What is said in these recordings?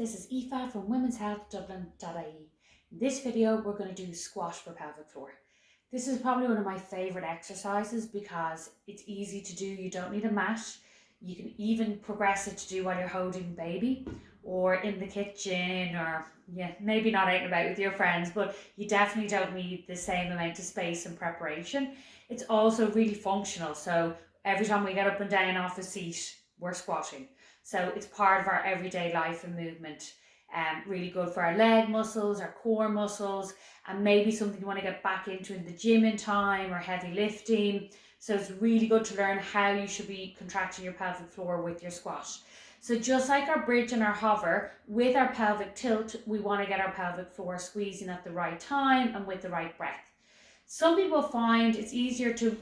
this is Aoife from womenshealthdublin.ie. In this video we're going to do squat for pelvic floor. This is probably one of my favourite exercises because it's easy to do, you don't need a mat. You can even progress it to do while you're holding baby or in the kitchen or maybe not out and about with your friends, but you definitely don't need the same amount of space and preparation. It's also really functional, so every time we get up and down off a seat we're squatting. So it's part of our everyday life and movement. Really good for our leg muscles, our core muscles, and maybe something you want to get back into in the gym in time or heavy lifting. So it's really good to learn how you should be contracting your pelvic floor with your squat. So just like our bridge and our hover, with our pelvic tilt, we want to get our pelvic floor squeezing at the right time and with the right breath. Some people find it's easier to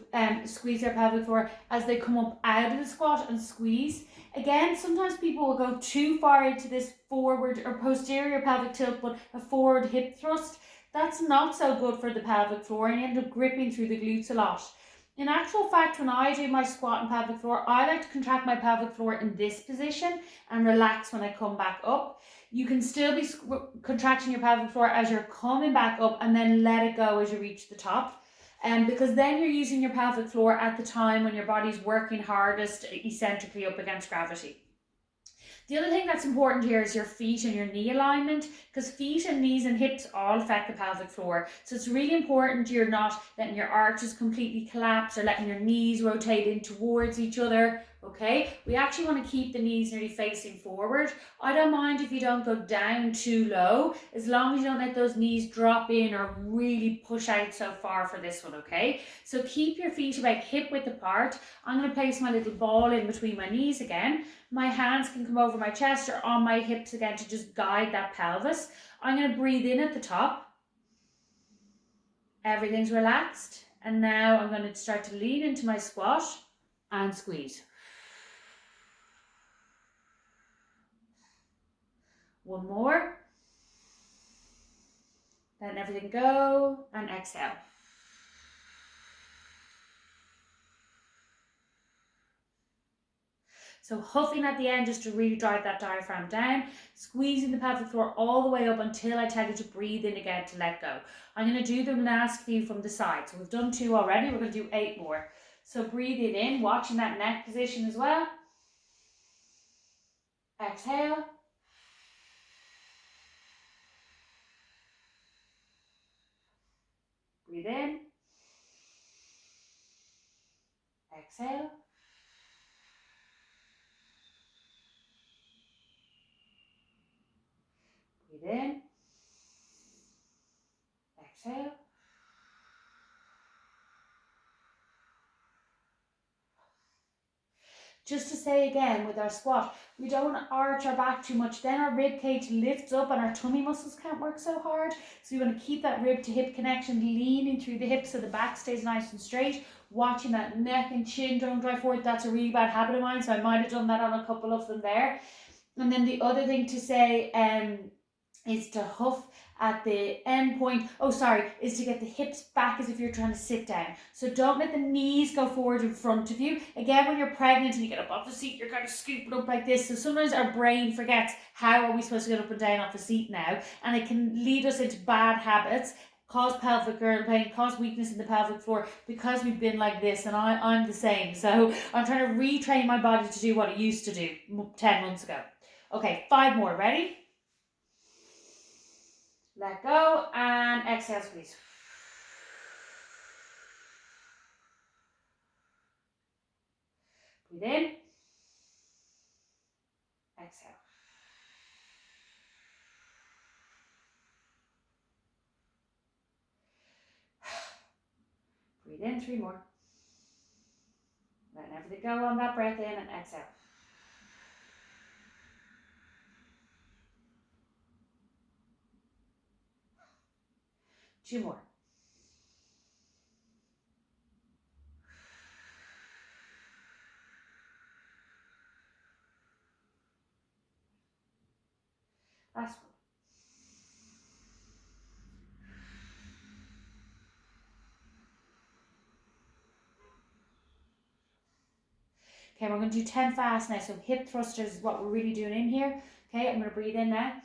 squeeze their pelvic floor as they come up out of the squat and squeeze. Again, sometimes people will go too far into this forward or posterior pelvic tilt, but a forward hip thrust. That's not so good for the pelvic floor, and you end up gripping through the glutes a lot. In actual fact, when I do my squat and pelvic floor, I like to contract my pelvic floor in this position and relax when I come back up. You can still be contracting your pelvic floor as you're coming back up and then let it go as you reach the top. Because then you're using your pelvic floor at the time when your body's working hardest eccentrically up against gravity. The other thing that's important here is your feet and your knee alignment, because feet and knees and hips all affect the pelvic floor. So it's really important you're not letting your arches completely collapse or letting your knees rotate in towards each other. Okay, we actually want to keep the knees nearly facing forward. I don't mind if you don't go down too low, as long as you don't let those knees drop in or really push out so far for this one, okay? So keep your feet about hip width apart. I'm going to place my little ball in between my knees again. My hands can come over my chest or on my hips again to just guide that pelvis. I'm going to breathe in at the top. Everything's relaxed. And now I'm going to start to lean into my squat and squeeze. One more. Letting everything go and exhale. So huffing at the end just to really drive that diaphragm down, squeezing the pelvic floor all the way up until I tell you to breathe in again to let go. I'm going to do the last few from the side. So we've done 2 already, we're going to do 8 more. So breathe it in, watching that neck position as well. Exhale. Breathe in. Exhale. Breathe in. Exhale. Just to say again, with our squat, we don't want to arch our back too much. Then our rib cage lifts up and our tummy muscles can't work so hard. So you want to keep that rib to hip connection, leaning through the hips so the back stays nice and straight. Watching that neck and chin don't drive forward. That's a really bad habit of mine, so I might have done that on a couple of them there. And then the other thing to say is to huff at the end point, is to get the hips back as if you're trying to sit down. So don't let the knees go forward in front of you. Again, when you're pregnant and you get up off the seat, you're kind of scooping up like this. So sometimes our brain forgets, how are we supposed to get up and down off the seat now? And it can lead us into bad habits, cause pelvic girdle pain, cause weakness in the pelvic floor because we've been like this, and I'm the same. So I'm trying to retrain my body to do what it used to do 10 months ago. Okay, 5 more, ready? Let go and exhale, squeeze. Breathe in. Exhale. Breathe in, 3 more. Letting everything go on that breath in and exhale. Two more. Last one. Okay, we're going to do 10 fast now. So hip thrusters is what we're really doing in here. Okay, I'm going to breathe in now.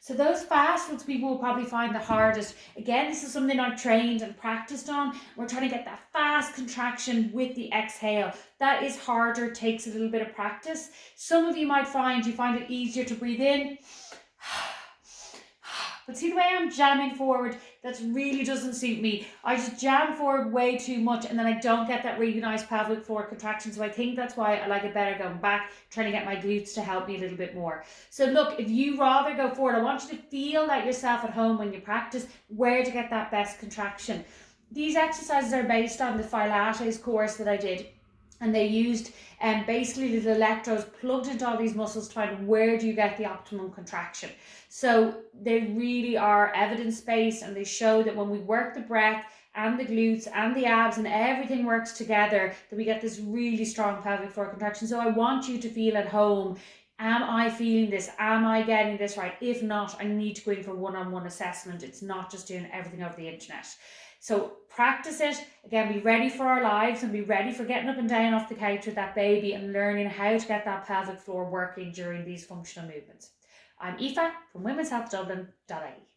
So those fast ones people will probably find the hardest. Again, this is something I've trained and practiced on. We're trying to get that fast contraction with the exhale. That is harder, takes a little bit of practice. Some of you might find it easier to breathe in. But see the way I'm jamming forward, that really doesn't suit me. I just jam forward way too much and then I don't get that really nice pelvic floor contraction. So I think that's why I like it better going back, trying to get my glutes to help me a little bit more. So look, if you rather go forward, I want you to feel like yourself at home when you practice, where to get that best contraction. These exercises are based on the Pilates course that I did. And they used basically the electrodes plugged into all these muscles to find where do you get the optimum contraction. So they really are evidence-based, and they show that when we work the breath and the glutes and the abs and everything works together, that we get this really strong pelvic floor contraction. So I want you to feel at home, am I feeling this? Am I getting this right? If not, I need to go in for one-on-one assessment. It's not just doing everything over the internet. So practice it. Again, be ready for our lives and be ready for getting up and down off the couch with that baby and learning how to get that pelvic floor working during these functional movements. I'm Aoife from womenshealthdublin.ie.